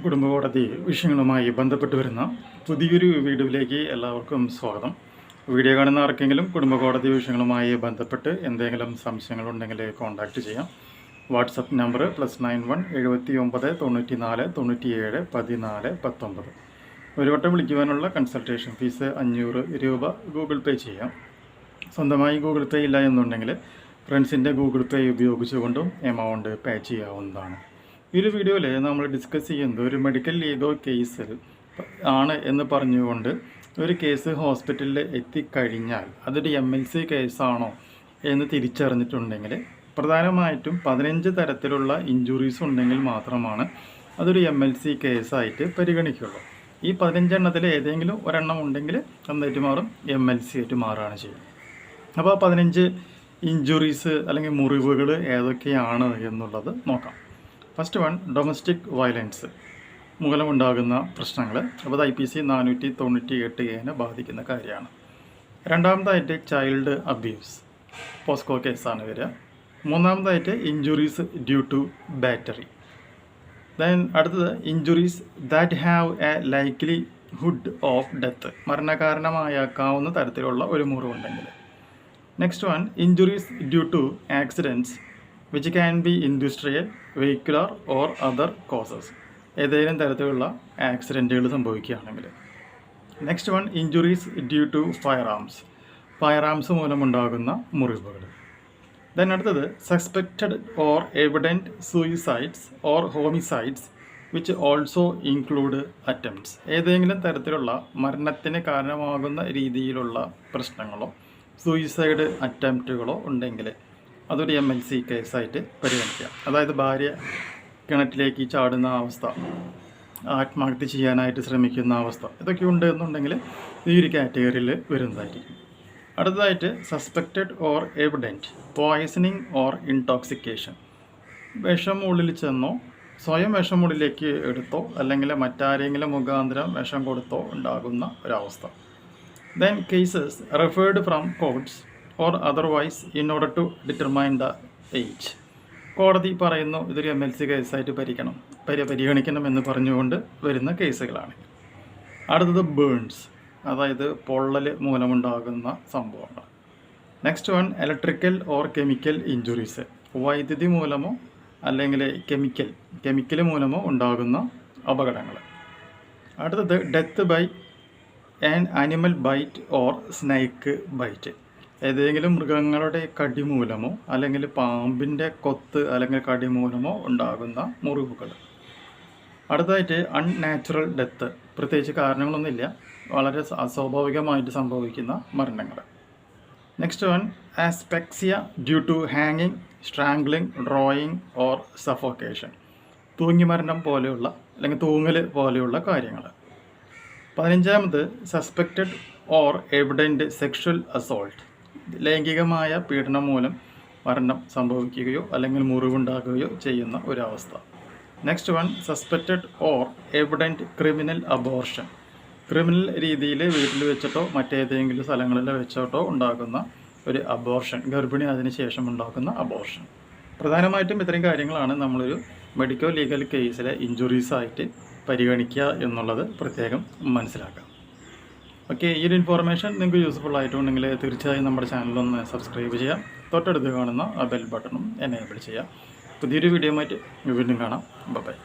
കുടുംബകോടതി വിഷയങ്ങളുമായി ബന്ധപ്പെട്ട് വരുന്ന പുതിയൊരു വീഡിയോയിലേക്ക് എല്ലാവർക്കും സ്വാഗതം. വീഡിയോ കാണുന്ന ആർക്കെങ്കിലും കുടുംബകോടതി വിഷയങ്ങളുമായി ബന്ധപ്പെട്ട് എന്തെങ്കിലും സംശയങ്ങളുണ്ടെങ്കിൽ കോൺടാക്റ്റ് ചെയ്യാം. WhatsApp number +91 79 94 97 14 19. ഒരു വട്ടം വിളിക്കുവാനുള്ള കൺസൾട്ടേഷൻ ഫീസ് 500 രൂപ ഗൂഗിൾ പേ ചെയ്യാം. സ്വന്തമായി ഗൂഗിൾ പേ ഇല്ല എന്നുണ്ടെങ്കിൽ ഫ്രണ്ട്സിൻ്റെ ഗൂഗിൾ പേ ഉപയോഗിച്ചുകൊണ്ടും എമൗണ്ട് പേ ചെയ്യാവുന്നതാണ്. ഈ ഒരു വീഡിയോയിൽ നമ്മൾ ഡിസ്കസ് ചെയ്യുന്നത് ഒരു മെഡിക്കൽ ലീഗൽ കേസ് ആണ് എന്ന് പറഞ്ഞുകൊണ്ട് ഒരു കേസ് ഹോസ്പിറ്റലിൽ എത്തിക്കഴിഞ്ഞാൽ അതൊരു MLC കേസാണോ എന്ന് തിരിച്ചറിഞ്ഞിട്ടുണ്ടെങ്കിൽ പ്രധാനമായിട്ടും 15 തരത്തിലുള്ള ഇഞ്ചുറീസ് ഉണ്ടെങ്കിൽ മാത്രമാണ് അതൊരു MLC കേസായിട്ട് പരിഗണിക്കുള്ളൂ. ഈ 15 എണ്ണത്തിൽ ഏതെങ്കിലും ഒരെണ്ണം ഉണ്ടെങ്കിൽ എന്തായിട്ട് മാറും? MLC ആയിട്ട് മാറുകയാണ് ചെയ്യുന്നത്. അപ്പോൾ 15 ഇഞ്ചുറീസ് അല്ലെങ്കിൽ മുറിവുകൾ ഏതൊക്കെയാണ് എന്നുള്ളത് നോക്കാം. ഫസ്റ്റ് വൺ, ഡൊമസ്റ്റിക് വയലൻസ് മൂലമുണ്ടാകുന്ന പ്രശ്നങ്ങൾ. അപ്പോൾ അത് IPC 498A ബാധിക്കുന്ന കാര്യമാണ്. രണ്ടാമതായിട്ട് ചൈൽഡ് അബ്യൂസ്, പോസ്കോ കേസാണ് വരിക. മൂന്നാമതായിട്ട് injuries due to battery. Then അടുത്തത് injuries that have a likelihood of death, മരണകാരണമായേക്കാവുന്ന തരത്തിലുള്ള ഒരു മുറിവുണ്ടെങ്കിൽ. Next one, injuries due to accidents which can be industrial, vehicular or other causes, ഏതെങ്കിലും തരത്തിലുള്ള ആക്സിഡൻറ്റുകൾ സംഭവിക്കുകയാണെങ്കിൽ. Next one, injuries due to firearms മൂലമുണ്ടാകുന്ന മുറിവുകൾ. ദെൻ അടുത്തത് suspected or evident suicides or homicides which also include attempts, ഏതെങ്കിലും തരത്തിലുള്ള മരണത്തിന് കാരണമാകുന്ന രീതിയിലുള്ള പ്രശ്നങ്ങളോ സൂയിസൈഡ് അറ്റംപ്റ്റുകളോ ഉണ്ടെങ്കിൽ അതൊരു MLC കേസായിട്ട് പരിഗണിക്കാം. അതായത് ഭാര്യ കിണറ്റിലേക്ക് ചാടുന്ന അവസ്ഥ, ആത്മഹത്യ ചെയ്യാനായിട്ട് ശ്രമിക്കുന്ന അവസ്ഥ, ഇതൊക്കെ ഉണ്ട് എന്നുണ്ടെങ്കിൽ ഈ ഒരു കാറ്റഗറിയിൽ വരുന്നതായിരിക്കും. അടുത്തതായിട്ട് suspected or evident poisoning or intoxication, വിഷം ഉള്ളിൽ ചെന്നോ സ്വയം വിഷം ഉള്ളിലേക്ക് എടുത്തോ അല്ലെങ്കിൽ മറ്റാരെങ്കിലും മുഖാന്തരം വിഷം കൊടുത്തോ ഉണ്ടാകുന്ന ഒരവസ്ഥ. Then cases referred from courts or otherwise in order to determine the age, കോടതി പറയുന്നു ഇതൊരു MLC കേസായിട്ട് പരിഗണിക്കണം എന്ന് പറഞ്ഞുകൊണ്ട് വരുന്ന കേസുകളാണ്. അടുത്തത് ബേൺസ്, അതായത് പൊള്ളൽ മൂലമുണ്ടാകുന്ന സംഭവങ്ങൾ. Next one, electrical or chemical injuries, വൈദ്യുതി മൂലമോ അല്ലെങ്കിൽ കെമിക്കൽ മൂലമോ ഉണ്ടാകുന്ന അപകടങ്ങൾ. അടുത്തത് death by an animal bite or snake bite, ഏതെങ്കിലും മൃഗങ്ങളുടെ കടി മൂലമോ അല്ലെങ്കിൽ പാമ്പിൻ്റെ കൊത്ത് അല്ലെങ്കിൽ കടി മൂലമോ ഉണ്ടാകുന്ന മുറിവുകൾ. അടുത്തതായിട്ട് അൺനാച്ചുറൽ ഡെത്ത്, പ്രത്യേകിച്ച് കാരണങ്ങളൊന്നുമില്ല, വളരെ അസ്വാഭാവികമായിട്ട് സംഭവിക്കുന്ന മരണങ്ങൾ. നെക്സ്റ്റ് വൺ, ആസ്പെക്സിയ ഡ്യൂ ടു ഹാങ്ങിങ്, സ്ട്രാംഗ്ലിംഗ്, ഡ്രോയിങ് ഓർ സഫോക്കേഷൻ, തൂങ്ങി മരണം പോലെയുള്ള അല്ലെങ്കിൽ തൂങ്ങൽ പോലെയുള്ള കാര്യങ്ങൾ. 15ാമത് suspected or evident sexual assault, ലൈംഗികമായ പീഡനം മൂലം മരണം സംഭവിക്കുകയോ അല്ലെങ്കിൽ മുറിവുണ്ടാകുകയോ ചെയ്യുന്ന ഒരവസ്ഥ. Next one, suspected or evident criminal abortion, criminal രീതിയിൽ വീട്ടിൽ വെച്ചിട്ടോ മറ്റേതെങ്കിലും സ്ഥലങ്ങളിൽ വെച്ചിട്ടോ ഉണ്ടാകുന്ന ഒരു അബോർഷൻ, ഗർഭിണി അതിന് ശേഷം ഉണ്ടാക്കുന്ന അബോർഷൻ. പ്രധാനമായിട്ടും ഇത്രയും കാര്യങ്ങളാണ് നമ്മളൊരു മെഡിക്കൽ ലീഗൽ കേസിലെ ഇഞ്ചുറീസായിട്ട് പരിഗണിക്കുക എന്നുള്ളത് പ്രത്യേകം മനസ്സിലാക്കാം. ഓക്കെ, ഈ ഒരു ഇൻഫോർമേഷൻ നിങ്ങൾക്ക് യൂസ്ഫുൾ ആയിട്ടുണ്ടെങ്കിൽ തീർച്ചയായും നമ്മുടെ ചാനലൊന്ന് സബ്സ്ക്രൈബ് ചെയ്യാം. തൊട്ടടുത്ത് കാണുന്ന ആ ബെൽ ബട്ടണും എനേബിൾ ചെയ്യാം. പുതിയൊരു വീഡിയോ ആയിട്ട് വീണ്ടും കാണാം. ബൈ.